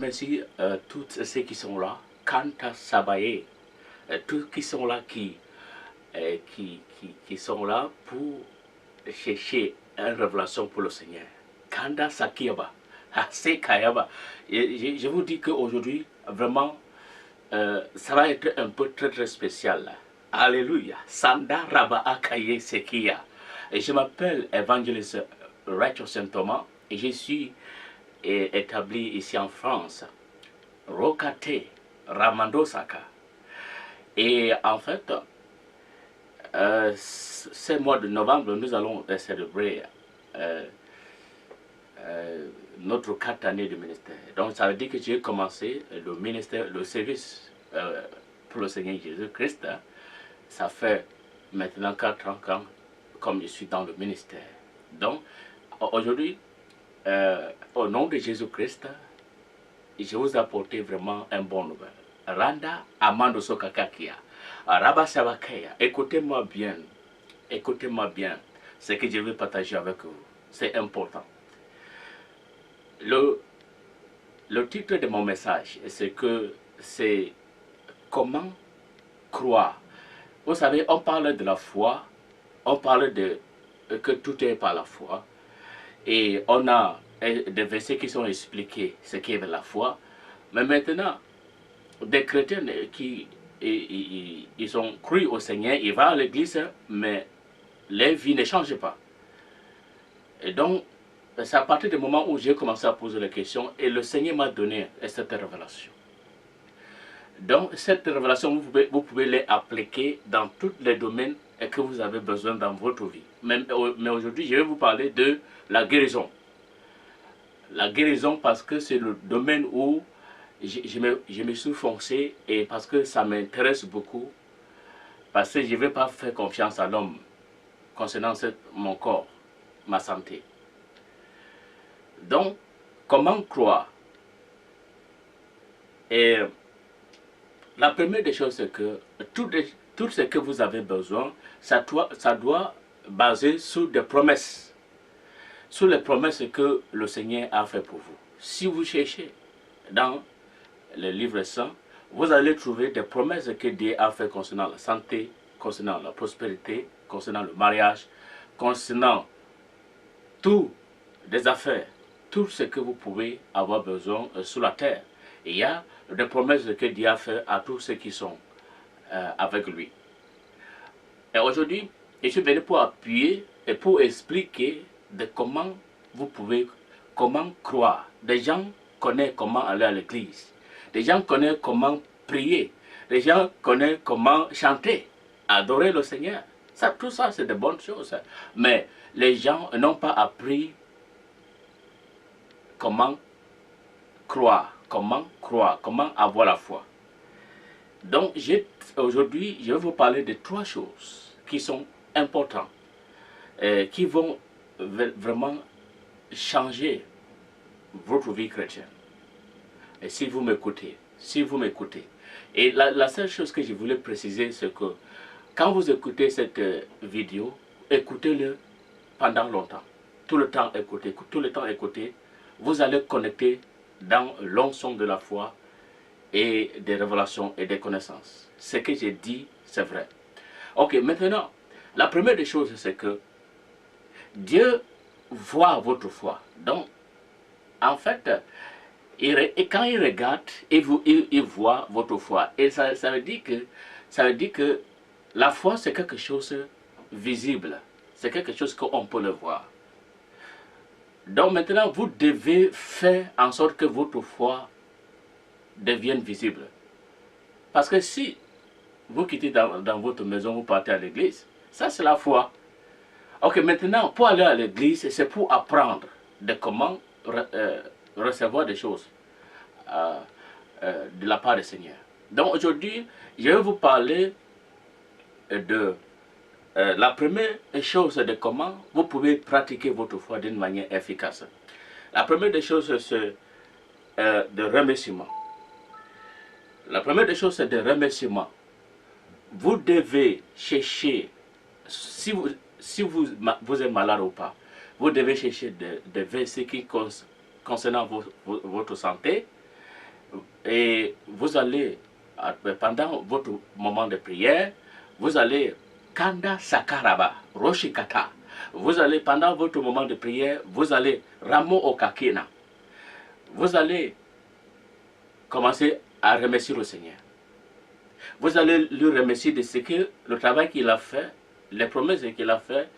remercie tous ceux qui sont là, Kanta Sabaye, tous qui sont là, qui sont là pour chercher une révélation pour le Seigneur. Kanda Sakiaba, Ase Kayaba. Je vous dis qu'aujourd'hui, vraiment, ça va être un peu très spécial. Alléluia. Sanda Raba Akaye Sekia. Et je m'appelle évangéliste Rachel Saint-Thomas et je suis établi ici en France. Rokate Ramando Saka. Et en fait, ce mois de novembre, nous allons célébrer notre 4 années de ministère. Donc ça veut dire que j'ai commencé le ministère, le service pour le Seigneur Jésus-Christ. Ça fait maintenant 4 ans comme je suis dans le ministère. Donc aujourd'hui, au nom de Jésus-Christ, je vous apporte vraiment un bon nouvel. Randa Amando Sokakakia. Rabasabakaya. Écoutez-moi bien. Écoutez-moi bien. Ce que je vais partager avec vous. C'est important. Le titre de mon message, c'est comment croire. Vous savez, on parle de la foi, on parle de que tout est par la foi. Et on a des versets qui sont expliqués ce qu'est la foi. Mais maintenant, des chrétiens qui ils ont cru au Seigneur, ils vont à l'église, mais leur vie ne change pas. Et donc, c'est à partir du moment où j'ai commencé à poser la question et le Seigneur m'a donné cette révélation. Donc, cette révélation, vous pouvez l'appliquer dans tous les domaines que vous avez besoin dans votre vie. Mais aujourd'hui, je vais vous parler de la guérison. La guérison parce que c'est le domaine où je me suis foncé et parce que ça m'intéresse beaucoup. Parce que je ne vais pas faire confiance à l'homme concernant mon corps, ma santé. Donc, comment croire? Et la première des choses, c'est que tout ce que vous avez besoin, ça doit baser sur des promesses. Sur les promesses que le Seigneur a fait pour vous. Si vous cherchez dans le livre saint, vous allez trouver des promesses que Dieu a fait concernant la santé, concernant la prospérité, concernant le mariage, concernant tout les affaires, tout ce que vous pouvez avoir besoin sur la terre. Et il y a des promesses que Dieu a fait à tous ceux qui sont avec lui. Et aujourd'hui, je suis venu pour appuyer et pour expliquer de comment vous pouvez, comment croire. Des gens connaissent comment aller à l'église. Des gens connaissent comment prier. Des gens connaissent comment chanter, adorer le Seigneur. Tout ça, c'est de bonnes choses. Mais les gens n'ont pas appris comment croire, comment avoir la foi. Donc, aujourd'hui, je vais vous parler de 3 choses qui sont importantes, qui vont vraiment changer votre vie chrétienne. Et si vous m'écoutez, et la seule chose que je voulais préciser, c'est que quand vous écoutez cette vidéo, écoutez-le pendant longtemps. Tout le temps écoutez, vous allez connecter dans l'onction de la foi et des révélations et des connaissances. Ce que j'ai dit, c'est vrai. Ok, maintenant, la première des choses, c'est que Dieu voit votre foi. Donc, en fait, quand il regarde, il voit votre foi. Et ça veut dire que la foi, c'est quelque chose de visible. C'est quelque chose qu'on peut le voir. Donc maintenant, vous devez faire en sorte que votre foi devienne visible. Parce que si vous quittez dans votre maison, vous partez à l'église, ça c'est la foi. Ok, maintenant, pour aller à l'église, c'est pour apprendre de comment recevoir des choses de la part du Seigneur. Donc aujourd'hui, je vais vous parler de la première chose de comment vous pouvez pratiquer votre foi d'une manière efficace. La première des choses, c'est de remerciement. La première des choses, c'est de remerciement. Vous devez chercher, si vous êtes malade ou pas, vous devez chercher des versets qui concernant votre santé Et vous allez, pendant votre moment de prière, vous allez Kanda Sakaraba, Roshikata. Vous allez, pendant votre moment de prière, vous allez Ramo Okakena. Vous allez commencer à remercier le Seigneur. Vous allez lui remercier de ce que le travail qu'il a fait, les promesses qu'il a fait,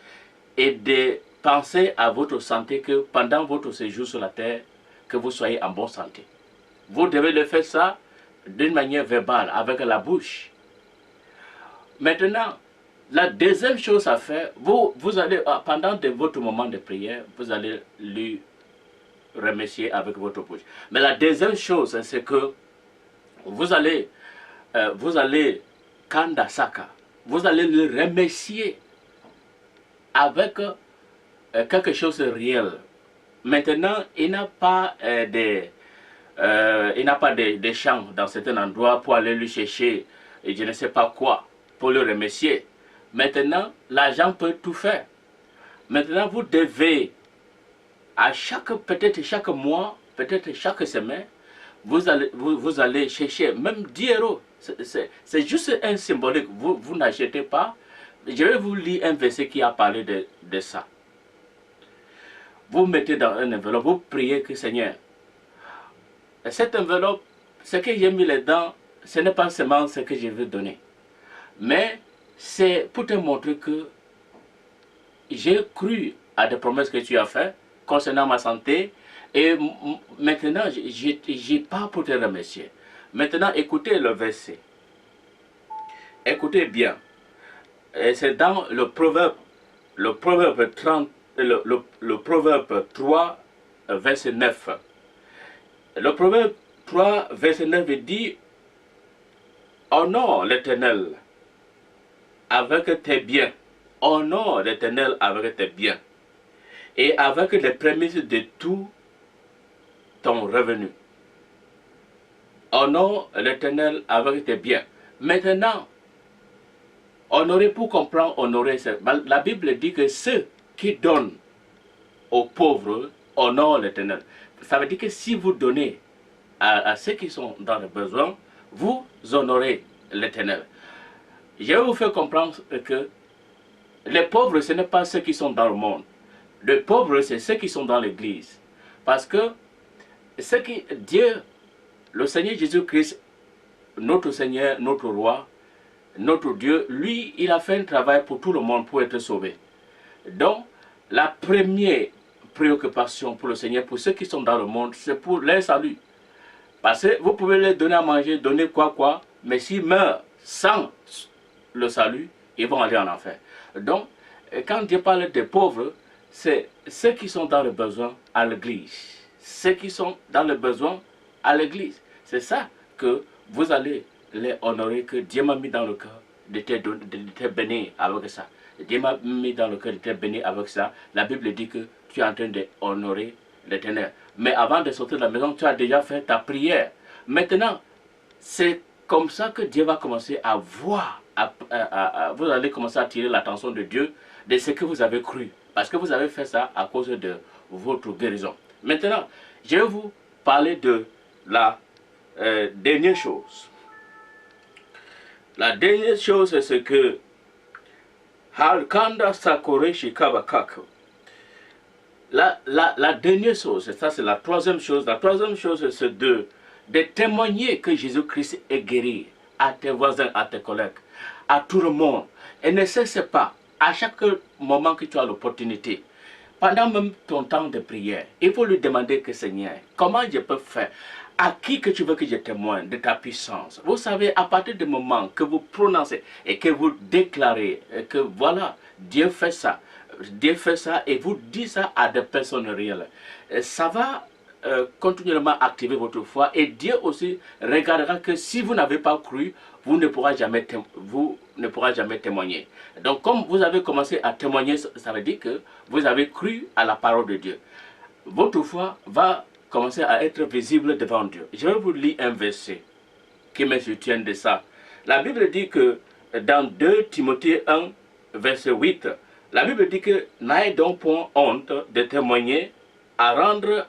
et de penser à votre santé, que pendant votre séjour sur la terre, que vous soyez en bonne santé. Vous devez le faire ça d'une manière verbale, avec la bouche. Maintenant, la deuxième chose à faire, vous allez, pendant votre moment de prière, vous allez lui remercier avec votre bouche. Mais la deuxième chose, c'est que vous allez Kanda Saka, vous allez le remercier avec quelque chose de réel. Maintenant, il n'a pas des champs dans certains endroits pour aller lui chercher, et je ne sais pas quoi, pour le remercier. Maintenant, l'argent peut tout faire. Maintenant, vous devez, peut-être chaque mois, peut-être chaque semaine, vous allez chercher même 10 euros. C'est juste un symbolique. Vous n'achetez pas. Je vais vous lire un verset qui a parlé de ça. Vous mettez dans une enveloppe, vous priez que Seigneur, cette enveloppe, ce que j'ai mis là-dedans, ce n'est pas seulement ce que je veux donner. Mais c'est pour te montrer que j'ai cru à des promesses que tu as faites concernant ma santé. Et maintenant, j'ai pas pour te remercier. Maintenant, écoutez le verset. Écoutez bien. C'est dans le proverbe 3, verset 9. Le proverbe 3, verset 9 dit: honore l'Éternel avec tes biens. Honore l'Éternel avec tes biens. Et avec les prémices de tout ton revenu. Honore l'Éternel avec tes biens. Maintenant, honorer, pour comprendre honorer, la Bible dit que ceux qui donnent aux pauvres honorent l'Éternel. Ça veut dire que si vous donnez à ceux qui sont dans le besoin, vous honorez l'Éternel. Je vais vous faire comprendre que les pauvres, ce n'est pas ceux qui sont dans le monde. Les pauvres, c'est ceux qui sont dans l'église. Parce que Dieu, le Seigneur Jésus-Christ, notre Seigneur, notre Roi, notre Dieu, lui, il a fait un travail pour tout le monde pour être sauvé. Donc, la première préoccupation pour le Seigneur, pour ceux qui sont dans le monde, c'est pour leur salut. Parce que vous pouvez leur donner à manger, donner quoi, mais s'ils meurent sans le salut, ils vont aller en enfer. Donc, quand Dieu parle des pauvres, c'est ceux qui sont dans le besoin à l'église. Ceux qui sont dans le besoin à l'église. C'est ça que vous allez les honorer, que Dieu m'a mis dans le cœur de te bénir avec ça. Dieu m'a mis dans le cœur de te bénir avec ça. La Bible dit que tu es en train d'honorer l'Éternel. Mais avant de sortir de la maison, tu as déjà fait ta prière. Maintenant, c'est comme ça que Dieu va commencer à voir. Vous allez commencer à attirer l'attention de Dieu de ce que vous avez cru. Parce que vous avez fait ça à cause de votre guérison. Maintenant, je vais vous parler de la dernière chose. La dernière chose, c'est que Halkanda Sakore Shikabakako. La dernière chose, ça c'est la troisième chose. La troisième chose, c'est de témoigner que Jésus-Christ est guéri à tes voisins, à tes collègues, à tout le monde. Et ne cesse pas, à chaque moment que tu as l'opportunité, pendant même ton temps de prière, il faut lui demander que Seigneur, comment je peux faire? À qui que tu veux que je témoigne de ta puissance? Vous savez, à partir du moment que vous prononcez et que vous déclarez que voilà, Dieu fait ça et vous dites ça à des personnes réelles, ça va continuellement activer votre foi, et Dieu aussi regardera que si vous n'avez pas cru, vous ne pourrez jamais témoigner. Donc comme vous avez commencé à témoigner, ça veut dire que vous avez cru à la parole de Dieu. Votre foi va commencer à être visible devant Dieu. Je vais vous lire un verset qui me soutient de ça. La Bible dit que dans 2 Timothée 1, verset 8, la Bible dit que n'ayez donc point honte de témoigner, à rendre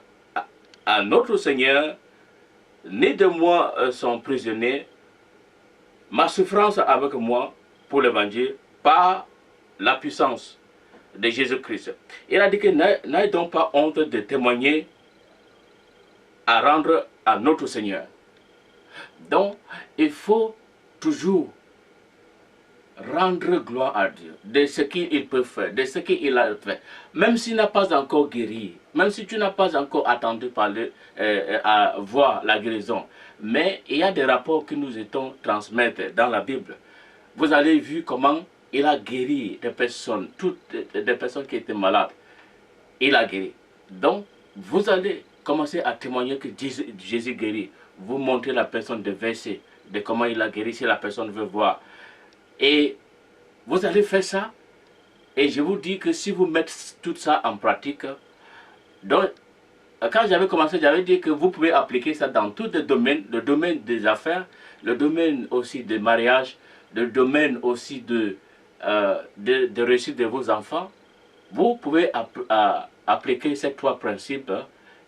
à notre Seigneur ni de moi sont prisonniers. Ma souffrance avec moi pour l'évangile, par la puissance de Jésus-Christ. Il a dit que n'ayez donc pas honte de témoigner à rendre à notre Seigneur. Donc, il faut toujours rendre gloire à Dieu de ce qu'il peut faire, de ce qu'il a fait. Même s'il n'a pas encore guéri, même si tu n'as pas encore attendu parler, à voir la guérison. Mais il y a des rapports que nous étions transmettre dans la Bible. Vous avez vu comment il a guéri des personnes, toutes des personnes qui étaient malades. Il a guéri. Donc, vous allez commencer à témoigner que Jésus guérit. Vous montrez la personne de verset, de comment il a guéri si la personne veut voir. Et vous allez faire ça. Et je vous dis que si vous mettez tout ça en pratique, donc, quand j'avais commencé, j'avais dit que vous pouvez appliquer ça dans tous les domaines, le domaine des affaires, le domaine aussi des mariages, le domaine aussi de réussite de vos enfants. Vous pouvez appliquer ces 3 principes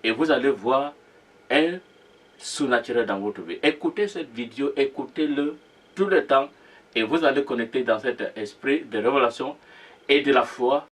et vous allez voir un surnaturel dans votre vie. Écoutez cette vidéo, écoutez-le tout le temps et vous allez connecter dans cet esprit de révélation et de la foi